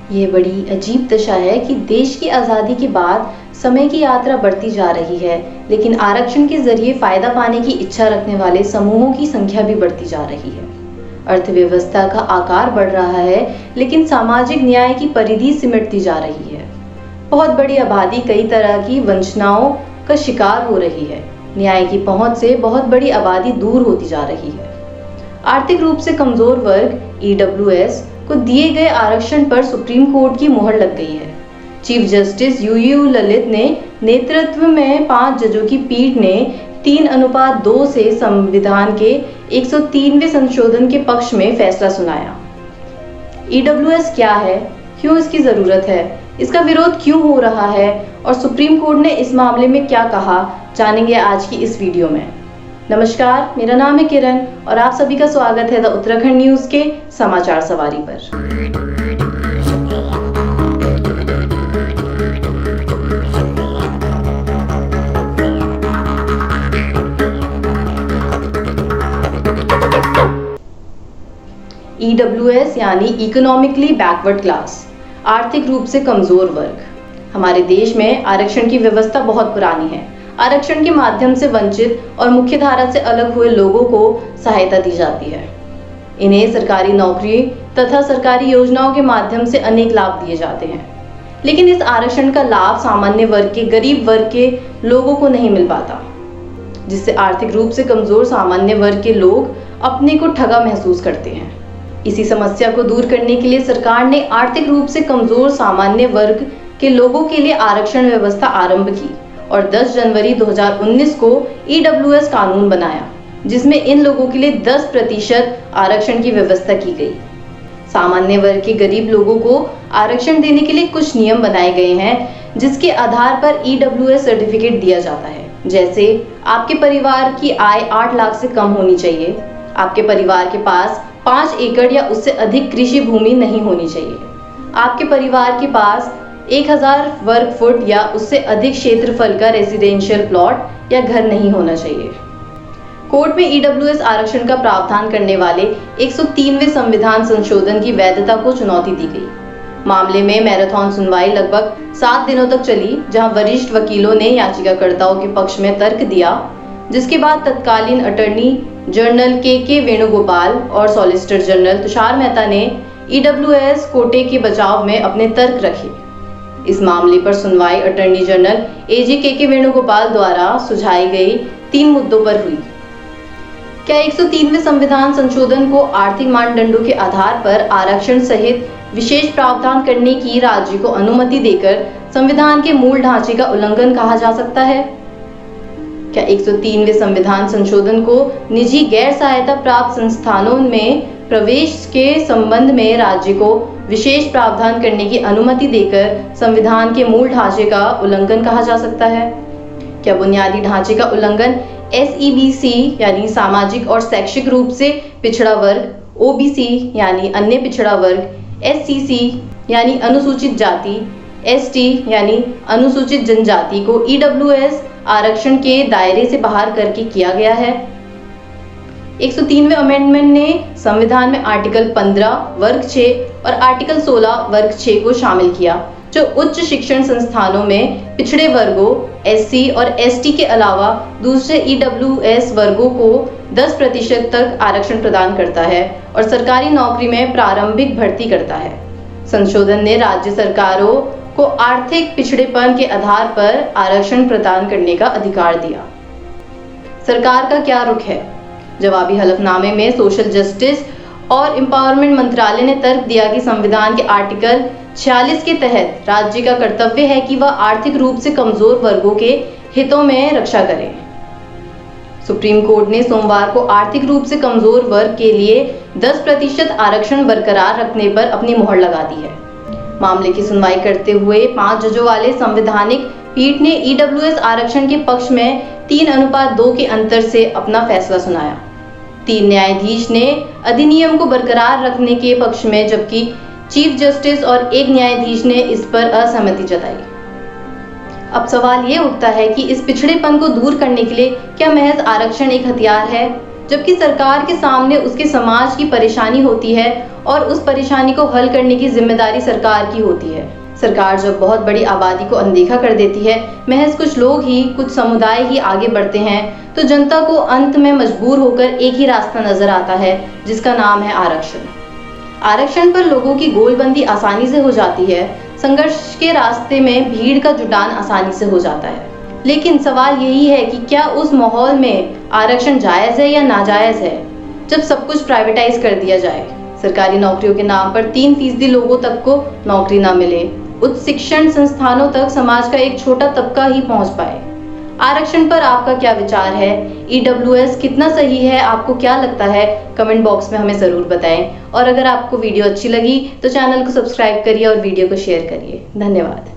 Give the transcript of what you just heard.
ये बड़ी अजीब दशा है कि देश की आज़ादी के बाद समय की यात्रा बढ़ती जा रही है, लेकिन आरक्षण के जरिए फायदा पाने की इच्छा रखने वाले समूहों की संख्या भी बढ़ती जा रही है। अर्थव्यवस्था का आकार बढ़ रहा है, लेकिन सामाजिक न्याय की परिधि सिमटती जा रही है। बहुत बड़ी आबादी कई तरह की वंचनाओं का शिकार हो रही है। न्याय की पहुंच से बहुत बड़ी आबादी दूर होती जा रही है। आर्थिक रूप से कमजोर वर्ग EWS को दिए गए आरक्षण पर सुप्रीम कोर्ट की मुहर लग गई है। चीफ जस्टिस UU ललित ने नेतृत्व में 5 जजों की पीठ ने 3:2 से संविधान के 103वें संशोधन के पक्ष में फैसला सुनाया। EWS क्या है, क्यों इसकी जरूरत है, इसका विरोध क्यों हो रहा है और सुप्रीम कोर्ट ने इस मामले में क्या कहा, जानेंगे आज की इस वीडियो में। नमस्कार, मेरा नाम है किरण और आप सभी का स्वागत है द उत्तराखंड न्यूज के समाचार सवारी पर। EWS यानी इकोनॉमिकली बैकवर्ड क्लास, आर्थिक रूप से कमजोर वर्ग। हमारे देश में आरक्षण की व्यवस्था बहुत पुरानी है। आरक्षण के माध्यम से वंचित और मुख्य धारा से अलग हुए लोगों को सहायता दी जाती है। इन्हें सरकारी नौकरी तथा सरकारी योजनाओं के माध्यम से अनेक लाभ दिए जाते हैं, लेकिन इस आरक्षण का लाभ सामान्य वर्ग के, गरीब वर्ग के लोगों को नहीं मिल पाता, जिससे आर्थिक रूप से कमजोर सामान्य वर्ग के लोग अपने को ठगा महसूस करते हैं। इसी समस्या को दूर करने के लिए सरकार ने आर्थिक रूप से कमजोर सामान्य वर्ग के लोगों के लिए आरक्षण व्यवस्था आरंभ की और 10 जनवरी 2019 को EWS कानून बनाया, जिसमें इन लोगों के लिए 10% आरक्षण की व्यवस्था की गई। सामान्य वर्ग के गरीब लोगों को आरक्षण देने के लिए कुछ नियम बनाए गए हैं, जिसके आधार पर EWS सर्टिफिकेट दिया जाता है। जैसे आपके परिवार की आय 8 लाख से कम होनी चाहिए, आपके परिवार के पास 5 एकड़ या उससे अधिक कृषि भूमि नहीं होनी चाहिए, आपके परिवार के पास 1000 वर्ग फुट या उससे अधिक क्षेत्रफल का रेजिडेंशियल प्लॉट या घर नहीं होना चाहिए। कोर्ट में EWS आरक्षण का प्रावधान करने वाले 103वें संविधान संशोधन की वैधता को चुनौती दी गई। मामले में मैराथन सुनवाई लगभग 7 दिनों तक चली, जहां वरिष्ठ वकीलों ने याचिकाकर्ताओं के पक्ष में तर्क दिया, जिसके बाद तत्कालीन अटॉर्नी जनरल के वेणुगोपाल और सॉलिसिटर जनरल तुषार मेहता ने EWS कोटे के बचाव में अपने तर्क रखे। इस मामले पर सुनवाई अटॉर्नी जनरल AG के वेणुगोपाल द्वारा सुझाई गई 3 मुद्दों पर हुई। क्या 103वें संविधान संशोधन को आर्थिक मानदंडों के आधार पर आरक्षण सहित विशेष प्रावधान करने की राज्य को अनुमति देकर संविधान के मूल ढांचे का उल्लंघन कहा जा सकता है? क्या 103वें संविधान संशोधन को निजी गैर सहायता प्राप्त संस्थानों में प्रवेश के संबंध में राज्य को विशेष प्रावधान करने की अनुमति देकर संविधान के मूल ढांचे का उल्लंघन कहा जा सकता है? क्या बुनियादी ढांचे का उल्लंघन SEBC यानी सामाजिक और शैक्षिक रूप से पिछड़ा वर्ग, OBC यानी अन्य पिछड़ा वर्ग, SCC यानी अनुसूचित जाति, ST यानी अनुसूचित जनजाति को EWS आरक्षण के दायरे से बाहर करके किया गया है? 103वें अमेंडमेंट ने संविधान में आर्टिकल 15 वर्ग 6 और आर्टिकल 16 वर्ग 6 को शामिल किया, जो उच्च शिक्षण संस्थानों में पिछड़े वर्गों SC और ST के अलावा दूसरे EWS वर्गों को 10% तक आरक्षण प्रदान करता है और सरकारी नौकरी में प्रारंभिक भर्ती करता है। संशोधन ने राज्य सरकारों को आर्थिक पिछड़ेपन के आधार पर आरक्षण प्रदान करने का अधिकार दिया। सरकार का क्या रुख है? जवाबी हलफनामे में सोशल जस्टिस और एम्पावरमेंट मंत्रालय ने तर्क दिया कि संविधान के आर्टिकल 46 के तहत राज्य का कर्तव्य है कि वह आर्थिक रूप से कमजोर वर्गों के हितों में रक्षा करे। सुप्रीम कोर्ट ने सोमवार को आर्थिक रूप से कमजोर वर्ग के लिए 10% आरक्षण बरकरार रखने पर अपनी मुहर लगा दी है। मामले की सुनवाई करते हुए 5 जजों वाले संवैधानिक पीठ ने EWS आरक्षण के पक्ष में 3:2 के अंतर से अपना फैसला सुनाया। 3 न्यायाधीश ने अधिनियम को बरकरार रखने के पक्ष में, जबकि चीफ जस्टिस और 1 न्यायाधीश ने इस पर असहमति जताई। अब सवाल ये उठता है कि इस पिछड़ेपन को दूर करने के लिए क्या महज आरक्षण एक हथियार है? जबकि सरकार के सामने उसके समाज की परेशानी होती है और उस परेशानी को हल करने की जिम्मेदारी सरकार की होती है। सरकार जब बहुत बड़ी आबादी को अनदेखा कर देती है, महज कुछ लोग ही, कुछ समुदाय ही आगे बढ़ते हैं, तो जनता को अंत में मजबूर होकर एक ही रास्ता नजर आता है, जिसका नाम है आरक्षण। आरक्षण पर लोगों की गोलबंदी आसानी से हो जाती है, संघर्ष के रास्ते में भीड़ का जुटान आसानी से हो जाता है। लेकिन सवाल यही है कि क्या उस माहौल में आरक्षण जायज है या नाजायज है, जब सब कुछ प्राइवेटाइज कर दिया जाए, सरकारी नौकरियों के नाम पर 3% लोगों तक को नौकरी ना मिले, उच्च शिक्षण संस्थानों तक समाज का एक छोटा तबका ही पहुंच पाए। आरक्षण पर आपका क्या विचार है? EWS कितना सही है? आपको क्या लगता है? कमेंट बॉक्स में हमें जरूर बताएं। और अगर आपको वीडियो अच्छी लगी तो चैनल को सब्सक्राइब करिए और वीडियो को शेयर करिए। धन्यवाद।